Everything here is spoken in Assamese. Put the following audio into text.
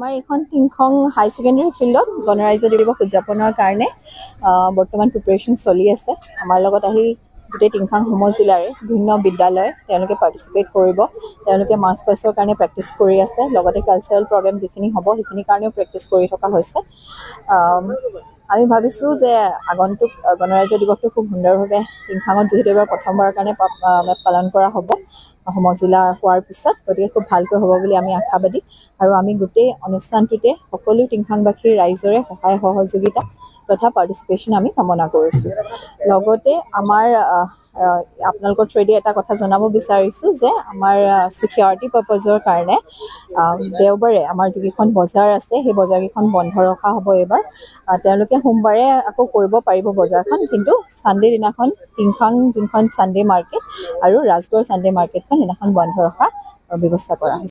আমাৰ এখন টিংখং হাই ছেকেণ্ডেৰী ফিল্ডত গণৰাজ্য দিৱস উদযাপনৰ কাৰণে বৰ্তমান প্ৰিপাৰেশ্যন চলি আছে। আমাৰ লগত আহি গোটেই টিংখং সমজিলাৰে বিভিন্ন বিদ্যালয় তেওঁলোকে পাৰ্টিচিপেট কৰিব। তেওঁলোকে মাৰ্চ পাষ্টৰ কাৰণে প্ৰেক্টিচ কৰি আছে, লগতে কালচাৰেল প্ৰগ্ৰেম যিখিনি হ'ব সেইখিনিৰ কাৰণেও প্ৰেক্টিচ কৰি থকা হৈছে। আমি ভাবিছোঁ যে আগন্তুক গণৰাজ্য দিৱসটো খুব সুন্দৰভাৱে টিংখাঙত যিহেতু এবাৰ প্ৰথমবাৰৰ কাৰণে পালন কৰা হ'ব সমজিলা হোৱাৰ পিছত, গতিকে খুব ভালকৈ হ'ব বুলি আমি আশাবাদী। আৰু আমি গোটেই অনুষ্ঠানটোতে সকলো টিংখাংবাসীৰ ৰাইজৰে সহায় সহযোগিতা তথা পাৰ্টিচিপেশ্যন আমি কামনা কৰিছোঁ। লগতে আমাৰ আপোনালোকৰ থ্ৰুৱেদি এটা কথা জনাব বিচাৰিছোঁ যে আমাৰ ছিকিউৰিটি পাৰ্পজৰ কাৰণে দেওবাৰে আমাৰ যিকেইখন বজাৰ আছে সেই বজাৰকেইখন বন্ধ ৰখা হ'ব এইবাৰ। তেওঁলোকে সোমবাৰে আকৌ কৰিব পাৰিব বজাৰখন, কিন্তু ছানডে দিনাখন টিংখাং যোনখন ছানডে মাৰ্কেট আৰু ৰাজগড় ছানডে মাৰ্কেটখন সেইদিনাখন বন্ধ ৰখা ব্যৱস্থা কৰা হৈছে।